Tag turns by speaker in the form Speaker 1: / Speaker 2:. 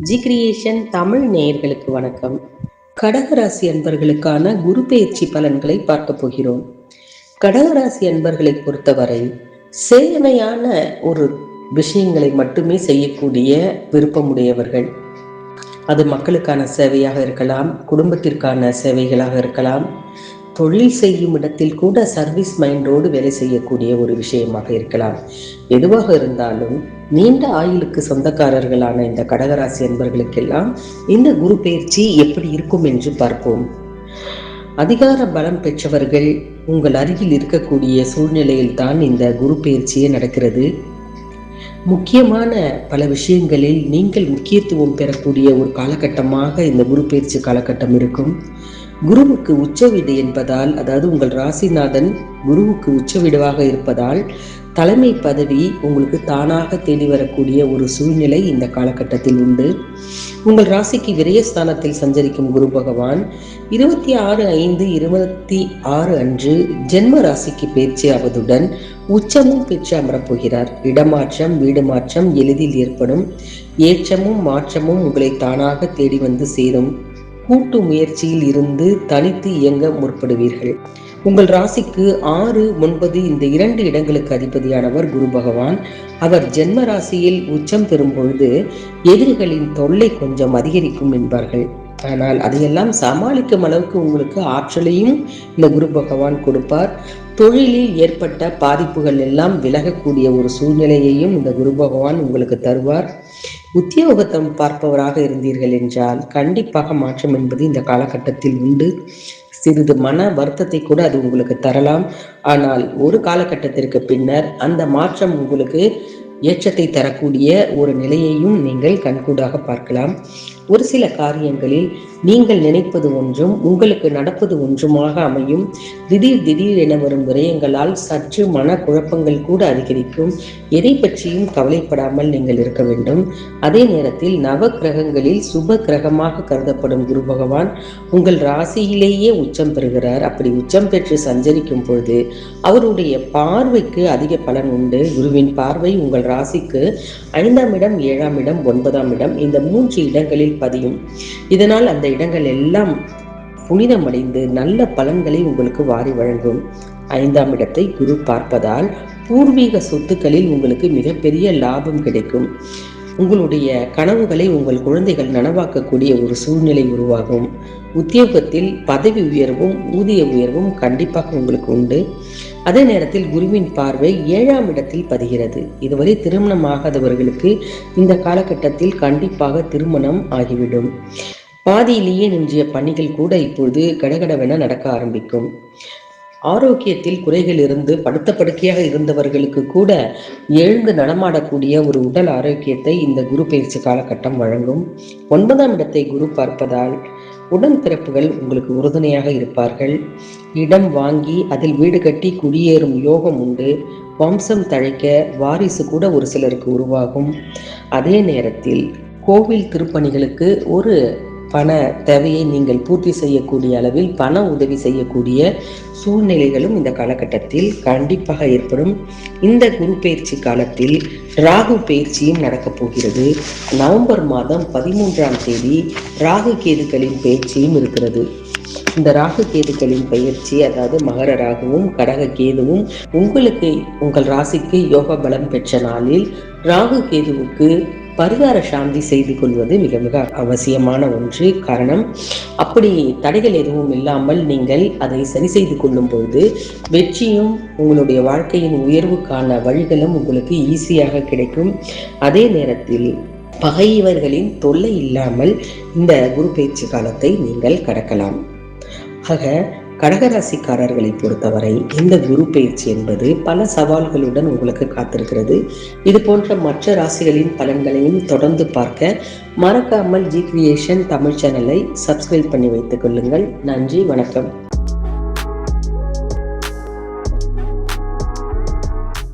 Speaker 1: G creation Tamil நேயர்களுக்கு வணக்கம். கடகராசி அன்பர்களுக்கான குரு பெயர்ச்சி பலன்களை பார்க்க போகிறோம். கடகராசி அன்பர்களை பொறுத்தவரை சேவையான ஒரு விஷயங்களை மட்டுமே செய்யக்கூடிய விருப்பமுடையவர்கள். அது மக்களுக்கான சேவையாக இருக்கலாம், குடும்பத்திற்கான சேவைகளாக இருக்கலாம், தொழில் செய்யும் இடத்தில் கூட சர்வீஸ் மைண்டோடு வேலை செய்யக்கூடிய ஒரு விஷயமாக இருக்கலாம். எதுவாக இருந்தாலும் நீண்ட ஆயுளுக்கு சொந்தக்காரர்களான இந்த கடகராசி அன்பர்களுக்கெல்லாம் இந்த குரு பெயர்ச்சி எப்படி இருக்கும் என்று பார்ப்போம். அதிகார பலம் பெற்றவர்கள் உங்கள் அருகில் இருக்கக்கூடிய சூழ்நிலையில் தான் இந்த குரு பெயர்ச்சியே நடக்கிறது. முக்கியமான பல விஷயங்களில் நீங்கள் முக்கியத்துவம் பெறக்கூடிய ஒரு காலகட்டமாக இந்த குரு பெயர்ச்சி காலகட்டம் இருக்கும். குருவுக்கு உச்ச வீடு என்பதால், அதாவது உங்கள் ராசிநாதன் குருவுக்கு உச்ச வீடுவாக இருப்பதால் தலைமை பதவி உங்களுக்கு தானாக தேடி வரக்கூடிய ஒரு சூழ்நிலை இந்த காலகட்டத்தில் உண்டு. உங்கள் ராசிக்கு விரயஸ்தானத்தில் சஞ்சரிக்கும் குரு பகவான் 26/5/26 அன்று ஜென்ம ராசிக்கு பயிற்சி ஆவதுடன் உச்சமும் பெற்று அமரப்போகிறார். இடமாற்றம், வீடு மாற்றம் எளிதில் ஏற்படும். ஏற்றமும் மாற்றமும் உங்களை தானாக தேடி வந்து சேரும். கூட்டு முயற்சியில் இருந்து தனித்து இயங்க முற்படுவீர்கள். உங்கள் ராசிக்கு 6, 9 இந்த 2 இடங்களுக்கு அதிபதியானவர் குரு பகவான். அவர் ஜென்ம ராசியில் உச்சம் பெறும் பொழுது எதிரிகளின் தொல்லை கொஞ்சம் அதிகரிக்கும் என்பார்கள். ஆனால் அதையெல்லாம் சமாளிக்கும் அளவுக்கு உங்களுக்கு ஆற்றலையும் இந்த குரு பகவான் கொடுப்பார். தொழிலில் ஏற்பட்ட பாதிப்புகள் எல்லாம் விலகக்கூடிய ஒரு சூழ்நிலையையும் இந்த குரு பகவான் உங்களுக்கு தருவார். உத்தியோகத்தம் பார்ப்பவராக இருந்தீர்கள் என்றால் கண்டிப்பாக மாற்றம் என்பது இந்த காலகட்டத்தில் உண்டு. சிறிது மன வருத்தத்தை கூட அது உங்களுக்கு தரலாம். ஆனால் ஒரு காலகட்டத்திற்கு பின்னர் அந்த மாற்றம் உங்களுக்கு ஏற்றத்தை தரக்கூடிய ஒரு நிலையையும் நீங்கள் கண்கூடாக பார்க்கலாம். ஒரு சில காரியங்களில் நீங்கள் நினைப்பது ஒன்றும் உங்களுக்கு நடப்பது ஒன்றுமாக அமையும். திடீர் என வரும் விரயங்களால் சற்று மன குழப்பங்கள் கூட அதிகரிக்கும். எதை பற்றியும் கவலைப்படாமல் நீங்கள் இருக்க வேண்டும். அதே நேரத்தில் நவ கிரகங்களில் சுப கிரகமாக கருதப்படும் குரு பகவான் உங்கள் ராசியிலேயே உச்சம் பெறுகிறார். அப்படி உச்சம் பெற்று சஞ்சரிக்கும் பொழுது அவருடைய பார்வைக்கு அதிக பலன் உண்டு. குருவின் பார்வை உங்கள் ராசிக்கு 5ஆம் இடம், 7ஆம் இடம், 9ஆம் இடம் இந்த 3 இடங்களில் பதியும். இதனால் அந்த இடங்கள் எல்லாம் புனிதமடைந்து நல்ல பலன்களை உங்களுக்கு வாரி வழங்கும். 5ஆம் இடத்தை குரு பார்ப்பதால் பூர்வீக சொத்துக்களில் உங்களுக்கு மிகப்பெரிய லாபம் கிடைக்கும். உங்களுடைய கனவுகளை உங்கள் குழந்தைகள் நனவாக்கக்கூடிய ஒரு சூழ்நிலை உருவாகும். உத்தியோகத்தில் பதவி உயர்வும் ஊதிய உயர்வும் கண்டிப்பாக உங்களுக்கு உண்டு. அதே நேரத்தில் குருவின் பார்வை 7ஆம் இடத்தில் பதிகிறது. இதுவரை திருமணம் ஆகாதவர்களுக்கு இந்த காலகட்டத்தில் கண்டிப்பாக திருமணம் ஆகிவிடும். பாதியிலேயே நின்றிய பணிகள் கூட இப்பொழுது கடகடவென நடக்க ஆரம்பிக்கும். ஆரோக்கியத்தில் குறைகள் இருந்து படுத்த படுக்கையாக இருந்தவர்களுக்கு கூட எழுந்து நடமாடக்கூடிய ஒரு உடல் ஆரோக்கியத்தை இந்த குரு பயிற்சி காலகட்டம் வழங்கும். 9ஆம் இடத்தை குரு பார்ப்பதால் உடன்பிறப்புகள் உங்களுக்கு உறுதுணையாக இருப்பார்கள். இடம் வாங்கி அதில் வீடு கட்டி குடியேறும் யோகம் உண்டு. வம்சம் தழைக்க வாரிசு கூட ஒரு சிலருக்கு உருவாகும். அதே நேரத்தில் கோவில் திருப்பணிகளுக்கு ஒரு பண தேவையை நீங்கள் பூர்த்தி செய்யக்கூடிய அளவில் பண உதவி செய்யக்கூடிய சூழ்நிலைகளும் இந்த காலகட்டத்தில் கண்டிப்பாக ஏற்படும். இந்த குரு பயிற்சி காலத்தில் ராகு பயிற்சியும் நடக்கப் போகிறது. நவம்பர் மாதம் 13ஆம் தேதி ராகு கேதுக்களின் பயிற்சியும் இருக்கிறது. இந்த ராகு கேதுக்களின் பயிற்சி, அதாவது மகர ராகுவும் கடக கேதுவும் உங்களுக்கு உங்கள் ராசிக்கு யோக பலம் பெற்ற நாளில் ராகு கேதுவுக்கு பரிகார சாந்தி செய்து கொள்வது மிக மிக அவசியமான ஒன்று. காரணம், அப்படி தடைகள் எதுவும் இல்லாமல் நீங்கள் அதை சரி செய்து கொள்ளும் பொழுது வெற்றியும் உங்களுடைய வாழ்க்கையின் உயர்வுக்கான வழிகளும் உங்களுக்கு ஈஸியாக கிடைக்கும். அதே நேரத்தில் பகைவர்களின் தொல்லை இல்லாமல் இந்த குரு பயிற்சி காலத்தை நீங்கள் கடக்கலாம். ஆக கடகராசிக்காரர்களை பொறுத்தவரை இந்த குரு பயிற்சி என்பது பல சவால்களுடன் உங்களுக்கு காத்திருக்கிறது. இது போன்ற மற்ற ராசிகளின் பலன்களையும் தொடர்ந்து பார்க்க மறக்காமல் ஜி கிரியேஷன் தமிழ் சேனலை சப்ஸ்கிரைப் பண்ணி வைத்துக் கொள்ளுங்கள். நன்றி, வணக்கம்.